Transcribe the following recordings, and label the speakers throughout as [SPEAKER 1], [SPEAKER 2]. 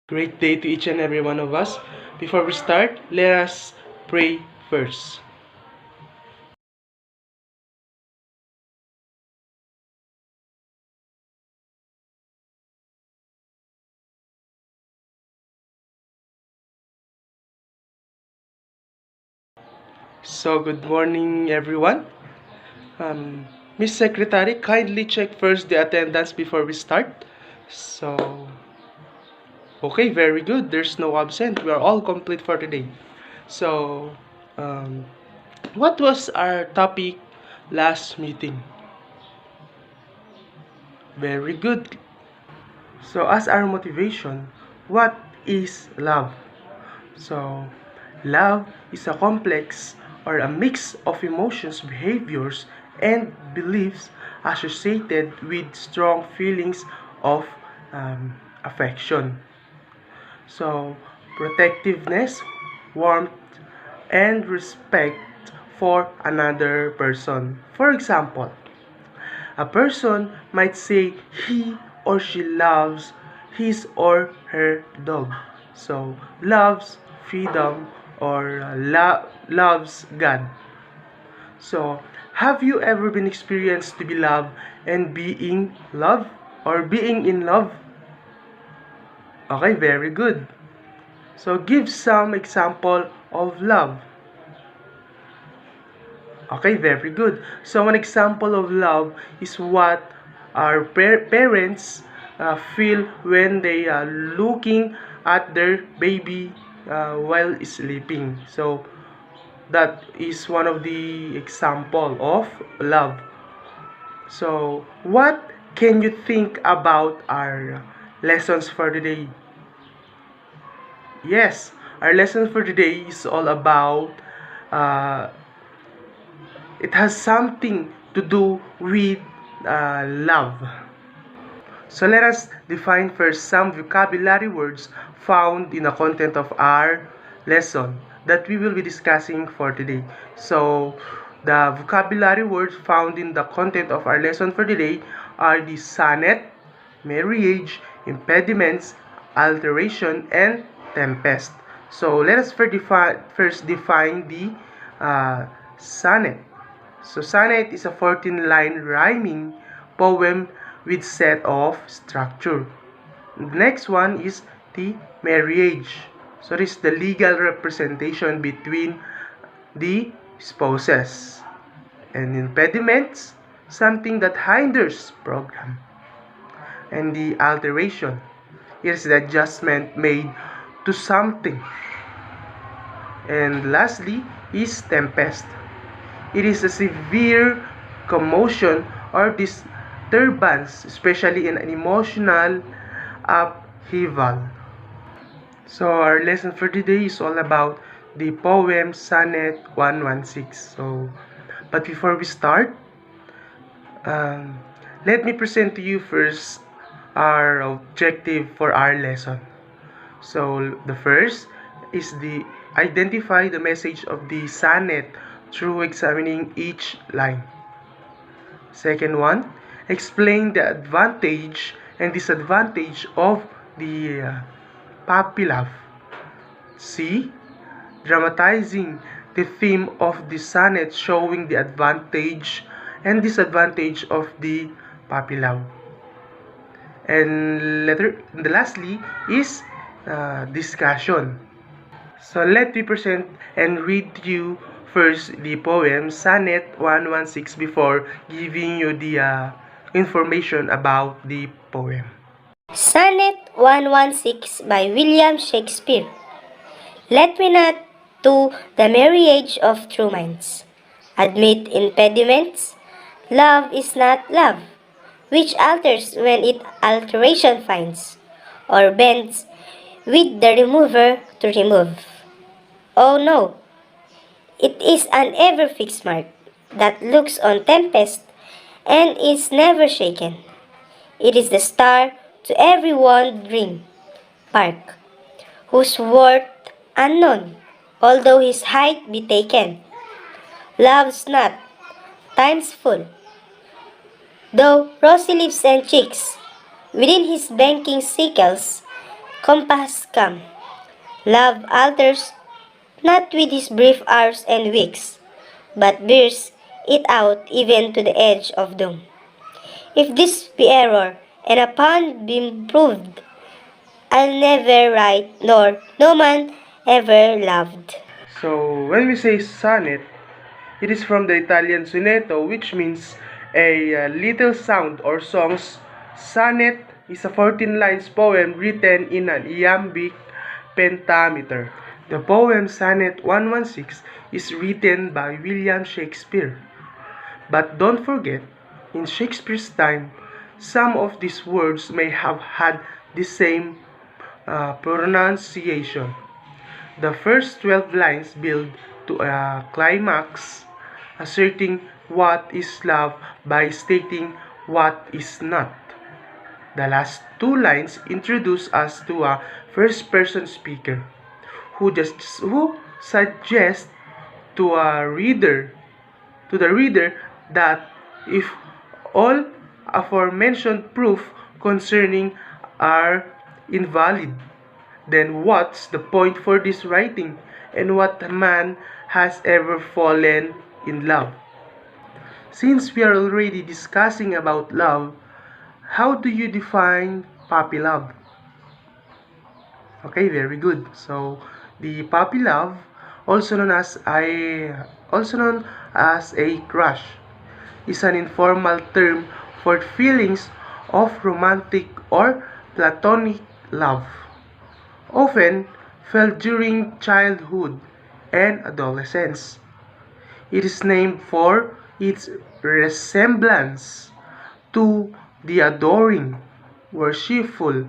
[SPEAKER 1] Great day to each and every one of us. Before we start, let us pray first. So, good morning, everyone. Um, Miss Secretary, kindly check first the attendance before we start. So, okay, very good. There's no absent. We are all complete for today. So, um, what was our topic last meeting? Very good. So, as our motivation, what is love? So, love is a complex or a mix of emotions, behaviors, and beliefs associated with strong feelings of affection. So, protectiveness, warmth, and respect for another person. For example, a person might say he or she loves his or her dog. So, loves freedom or loves God. So, have you ever been experienced to be loved and being loved or being in love? Okay, very good. So, give some example of love. Okay, very good. So an example of love is what our parents feel when they are looking at their baby while sleeping. So that is one of the example of love. So what can you think about our lessons for today? Yes, our lesson for today is all about uh, it has something to do with love. So let us define first some vocabulary words found in the content of our lesson that we will be discussing for today. So the vocabulary words found in the content of our lesson for today are the sonnet, marriage, impediments, alteration, and tempest. So let us first define the sonnet. So sonnet is a 14-line rhyming poem with set of structure. The next one is the marriage. So this is the legal representation between the spouses. And impediments, something that hinders program. And the alteration is the adjustment made to something. And lastly is tempest. It is a severe commotion or disturbance, especially in an emotional upheaval. So our lesson for today is all about the poem Sonnet 116. But before we start, um, let me present to you first our objective for our lesson. So the first is the identify the message of the sonnet through examining each line. Second one, explain the advantage and disadvantage of the puppy love. C, dramatizing the theme of the sonnet showing the advantage and disadvantage of the puppy love. And lastly is discussion. So let me present and read to you first the poem Sonnet 116 before giving you the information about the poem.
[SPEAKER 2] Sonnet 116 by William Shakespeare. Let me not to the marriage of true minds admit impediments. Love is not love, which alters when it alteration finds, or bends with the remover to remove. Oh no, it is an ever fixed mark that looks on tempest and is never shaken. It is the star to every wandering park, whose worth unknown, although his height be taken. Loves not, time's full, though rosy lips and cheeks, within his banking sickles, compass come. Love alters not with his brief hours and weeks, but bears it out even to the edge of doom. If this be error, and upon being proved, I'll never write, nor no man ever loved.
[SPEAKER 1] So when we say sonnet, it is from the Italian sonetto, which means a little sound or songs. Sonnet is a 14 lines poem written in an iambic pentameter. The poem Sonnet 116 is written by William Shakespeare. But don't forget, in Shakespeare's time, some of these words may have had the same pronunciation. The first 12 lines build to a climax, asserting what is love by stating what is not. The last two lines introduce us to a first-person speaker who suggests to a reader to the reader that if all aforementioned proof concerning are invalid, then what's the point for this writing? And what man has ever fallen in love? Since we are already discussing about love, how do you define puppy love? Okay, very good. So, the puppy love, also known as a crush, is an informal term for feelings of romantic or platonic love, often felt during childhood and adolescence. It is named for its resemblance to the adoring, worshipful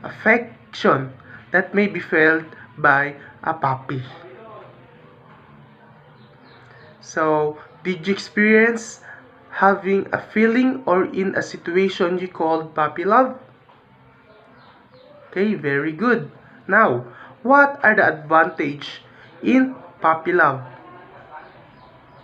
[SPEAKER 1] affection that may be felt by a puppy. So, did you experience having a feeling or in a situation you called puppy love? Okay, very good. Now, what are the advantage in puppy love?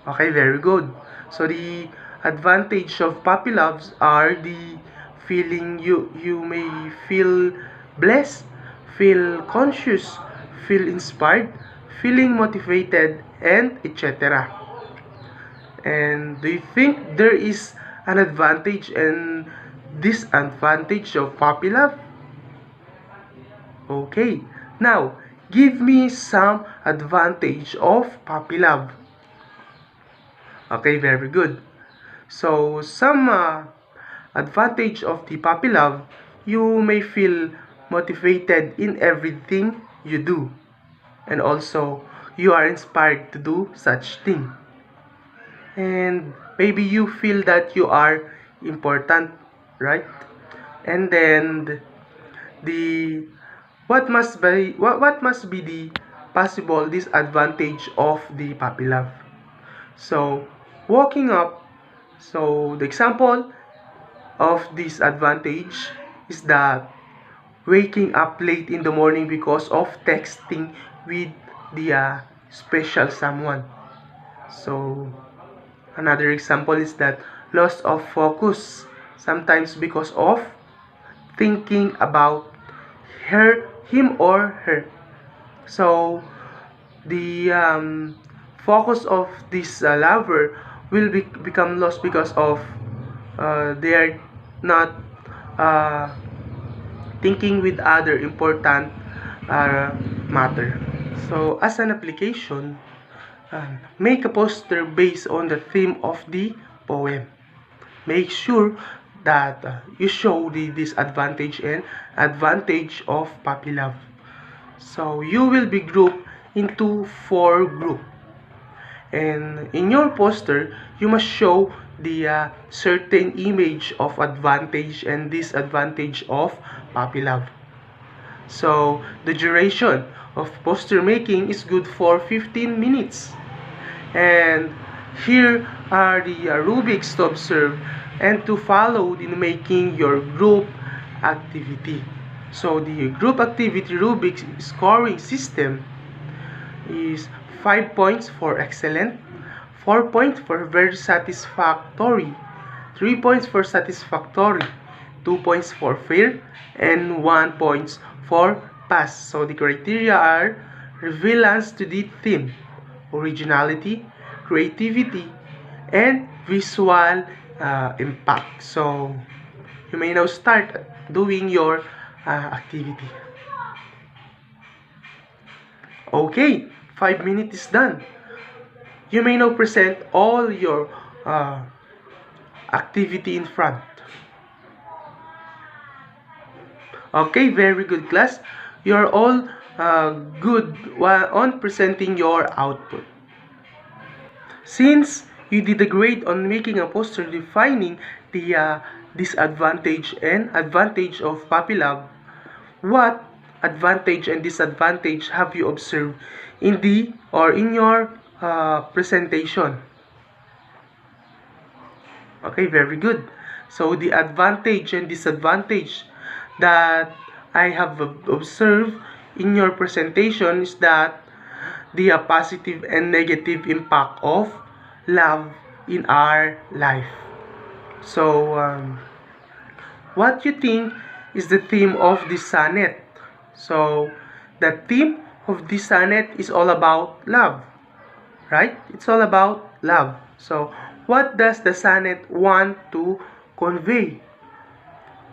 [SPEAKER 1] Okay, very good. So the advantage of puppy loves are the feeling you may feel blessed, feel conscious, feel inspired, feeling motivated, and etc. And do you think there is an advantage and disadvantage of puppy love? Okay, now give me some advantage of puppy love. Okay, very good. So, some advantage of the puppy love, you may feel motivated in everything you do. And also, you are inspired to do such thing. And maybe you feel that you are important, right? And then the what must be the possible disadvantage of the puppy love? So, walking up, so the example of this advantage is that waking up late in the morning because of texting with the special someone. So, another example is that loss of focus, sometimes because of thinking about him or her. So, the focus of this lover will become lost because of they are not uh, thinking with other important matter. So as an application, make a poster based on the theme of the poem. Make sure that you show the disadvantage and advantage of puppy love. So you will be grouped into 4 groups. And in your poster, you must show the certain image of advantage and disadvantage of puppy love. So the duration of poster making is good for 15 minutes. And here are the rubrics to observe and to follow in making your group activity. So the group activity rubric scoring system is 5 points for excellent, 4 points for very satisfactory, 3 points for satisfactory, 2 points for fair, and 1 points for pass. So the criteria are relevance to the theme, originality, creativity, and visual impact. So you may now start doing your activity. Okay, 5 minutes is done. You may now present all your activity in front. Okay, very good class. You're all good on presenting your output. Since you did a grade on making a poster defining the disadvantage and advantage of puppy love, what advantage and disadvantage have you observed in your presentation? Okay, very good. So the advantage and disadvantage that I have observed in your presentation is that the positive and negative impact of love in our life. So, what you think is the theme of this sonnet? So, the theme of this sonnet is all about love, right? It's all about love. So, what does the sonnet want to convey?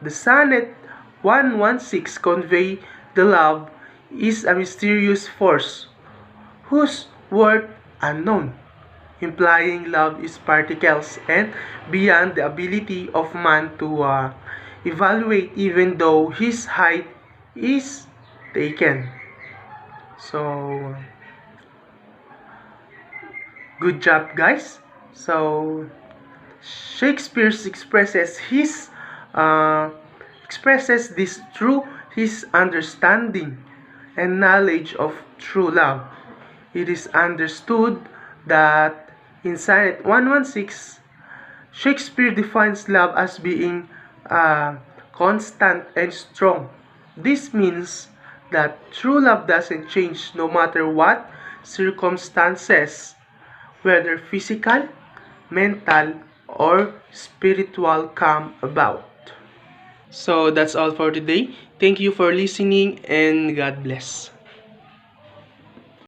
[SPEAKER 1] The sonnet 116 convey the love is a mysterious force whose worth unknown, implying love is particles and beyond the ability of man to evaluate even though his height is taken. So, good job guys. So, Shakespeare uh, expresses this through his understanding and knowledge of true love. It is understood that in Sonnet 116, Shakespeare defines love as being constant and strong. This means that true love doesn't change no matter what circumstances, whether physical, mental, or spiritual come about. So that's all for today. Thank you for listening and God bless.